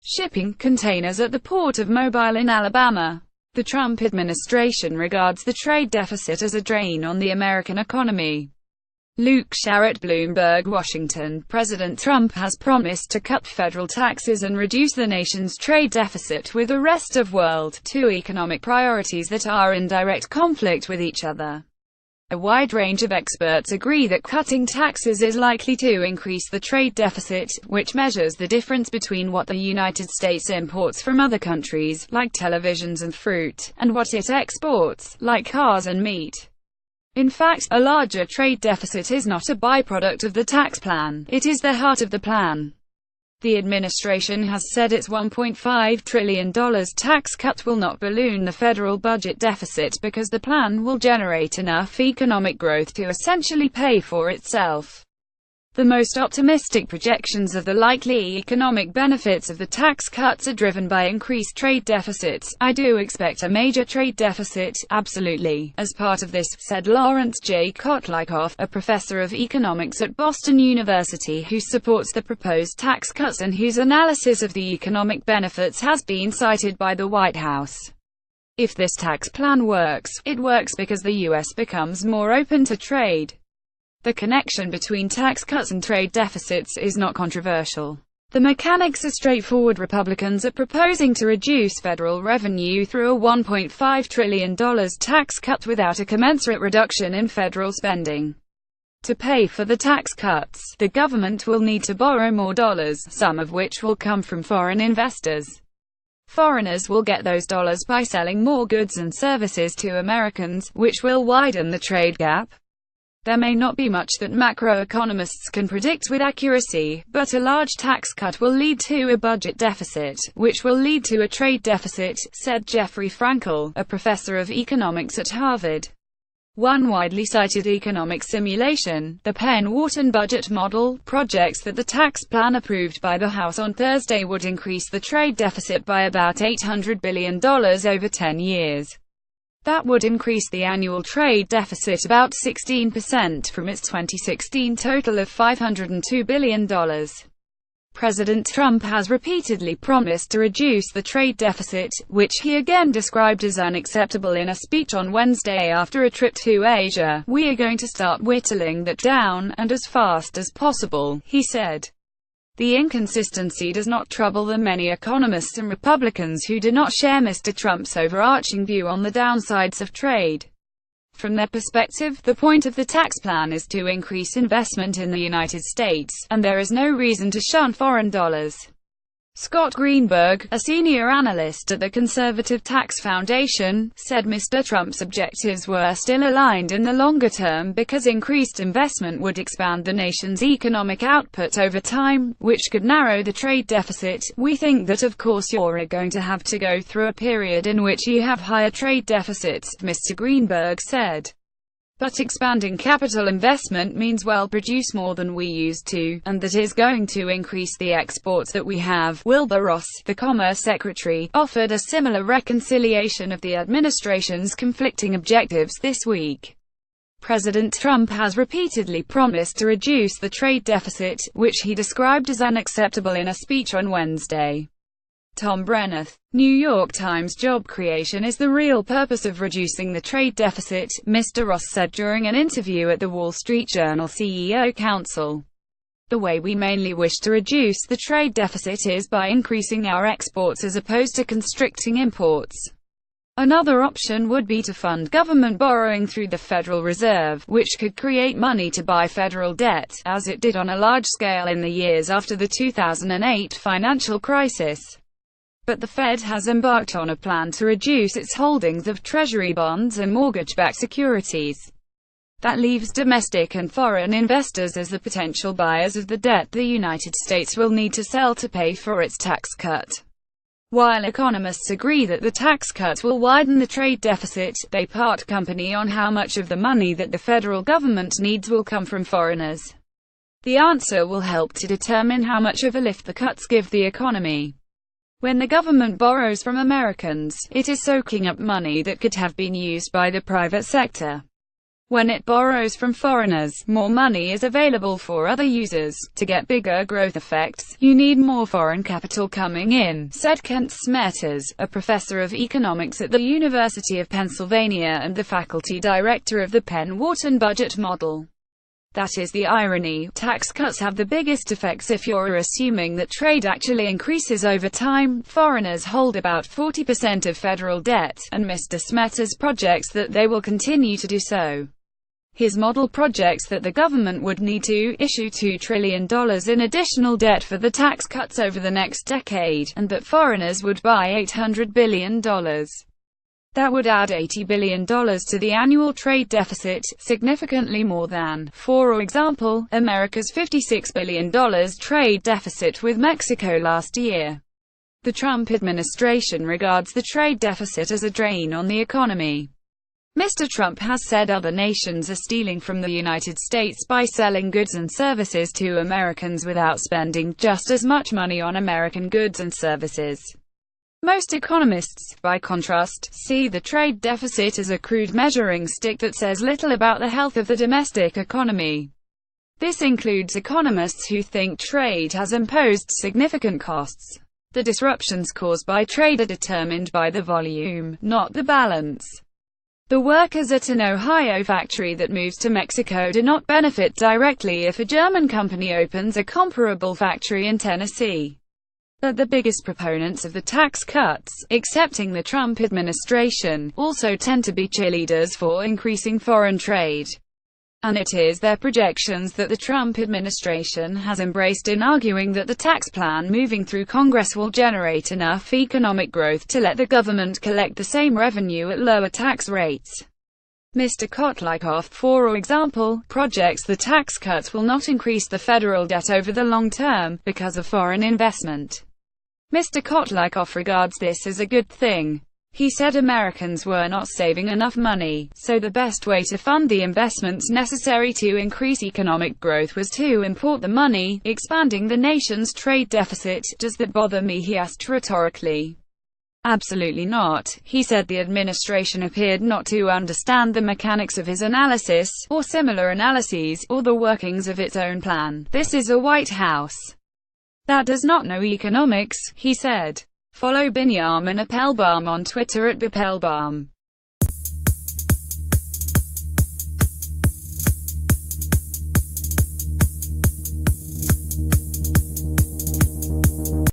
shipping containers at the port of Mobile in Alabama. The Trump administration regards the trade deficit as a drain on the American economy. Luke SharrettBloomberg Washington. President Trump has promised to cut federal taxes and reduce the nation's trade deficit with the rest of world, two economic priorities that are in direct conflict with each other. A wide range of experts agree that cutting taxes is likely to increase the trade deficit, which measures the difference between what the United States imports from other countries, like televisions and fruit, and what it exports, like cars and meat. In fact, a larger trade deficit is not a byproduct of the tax plan, it is the heart of the plan. The administration has said its $1.5 trillion tax cut will not balloon the federal budget deficit because the plan will generate enough economic growth to essentially pay for itself. The most optimistic projections of the likely economic benefits of the tax cuts are driven by increased trade deficits. I do expect a major trade deficit, absolutely, as part of this, said Lawrence J. Kotlikoff, a professor of economics at Boston University who supports the proposed tax cuts and whose analysis of the economic benefits has been cited by the White House. If this tax plan works, it works because the U.S. becomes more open to trade. The connection between tax cuts and trade deficits is not controversial. The mechanics are straightforward. Republicans are proposing to reduce federal revenue through a $1.5 trillion tax cut without a commensurate reduction in federal spending. To pay for the tax cuts, the government will need to borrow more dollars, some of which will come from foreign investors. Foreigners will get those dollars by selling more goods and services to Americans, which will widen the trade gap. There may not be much that macroeconomists can predict with accuracy, but a large tax cut will lead to a budget deficit, which will lead to a trade deficit, said Jeffrey Frankel, a professor of economics at Harvard. One widely cited economic simulation, the Penn-Wharton budget model, projects that the tax plan approved by the House on Thursday would increase the trade deficit by about $800 billion over 10 years. That would increase the annual trade deficit about 16% from its 2016 total of $502 billion. President Trump has repeatedly promised to reduce the trade deficit, which he again described as unacceptable in a speech on Wednesday after a trip to Asia. "We are going to start whittling that down, and as fast as possible," he said. The inconsistency does not trouble the many economists and Republicans who do not share Mr. Trump's overarching view on the downsides of trade. From their perspective, the point of the tax plan is to increase investment in the United States, and there is no reason to shun foreign dollars. Scott Greenberg, a senior analyst at the Conservative Tax Foundation, said Mr. Trump's objectives were still aligned in the longer term because increased investment would expand the nation's economic output over time, which could narrow the trade deficit. "We think that of course you're going to have to go through a period in which you have higher trade deficits," Mr. Greenberg said. "But expanding capital investment means we'll produce more than we used to, and that is going to increase the exports that we have." Wilbur Ross, the Commerce Secretary, offered a similar reconciliation of the administration's conflicting objectives this week. President Trump has repeatedly promised to reduce the trade deficit, which he described as unacceptable in a speech on Wednesday. Tom Brenneth, New York Times. "Job creation is the real purpose of reducing the trade deficit," Mr. Ross said during an interview at the Wall Street Journal CEO Council. "The way we mainly wish to reduce the trade deficit is by increasing our exports as opposed to constricting imports. Another option would be to fund government borrowing through the Federal Reserve, which could create money to buy federal debt, as it did on a large scale in the years after the 2008 financial crisis. But the Fed has embarked on a plan to reduce its holdings of Treasury bonds and mortgage-backed securities. That leaves domestic and foreign investors as the potential buyers of the debt the United States will need to sell to pay for its tax cut." While economists agree that the tax cut will widen the trade deficit, they part company on how much of the money that the federal government needs will come from foreigners. The answer will help to determine how much of a lift the cuts give the economy. When the government borrows from Americans, it is soaking up money that could have been used by the private sector. When it borrows from foreigners, more money is available for other users. To get bigger growth effects, you need more foreign capital coming in, said Kent Smetters, a professor of economics at the University of Pennsylvania and the faculty director of the Penn-Wharton budget model. That is the irony. Tax cuts have the biggest effects if you're assuming that trade actually increases over time. Foreigners hold about 40% of federal debt, and Mr. Smetters projects that they will continue to do so. His model projects that the government would need to issue $2 trillion in additional debt for the tax cuts over the next decade, and that foreigners would buy $800 billion. That would add $80 billion to the annual trade deficit, significantly more than, for example, America's $56 billion trade deficit with Mexico last year. The Trump administration regards the trade deficit as a drain on the economy. Mr. Trump has said other nations are stealing from the United States by selling goods and services to Americans without spending just as much money on American goods and services. Most economists, by contrast, see the trade deficit as a crude measuring stick that says little about the health of the domestic economy. This includes economists who think trade has imposed significant costs. The disruptions caused by trade are determined by the volume, not the balance. The workers at an Ohio factory that moves to Mexico do not benefit directly if a German company opens a comparable factory in Tennessee. But the biggest proponents of the tax cuts, excepting the Trump administration, also tend to be cheerleaders for increasing foreign trade. And it is their projections that the Trump administration has embraced in arguing that the tax plan moving through Congress will generate enough economic growth to let the government collect the same revenue at lower tax rates. Mr. Kotlikoff, for example, projects the tax cuts will not increase the federal debt over the long term, because of foreign investment. Mr. Kotlikoff regards this as a good thing. He said Americans were not saving enough money, so the best way to fund the investments necessary to increase economic growth was to import the money, expanding the nation's trade deficit. Does that bother me? He asked rhetorically. Absolutely not, he said. The administration appeared not to understand the mechanics of his analysis, or similar analyses, or the workings of its own plan. This is a White House that does not know economics, he said. Follow Binyamin Appelbaum on Twitter at @Appelbaum.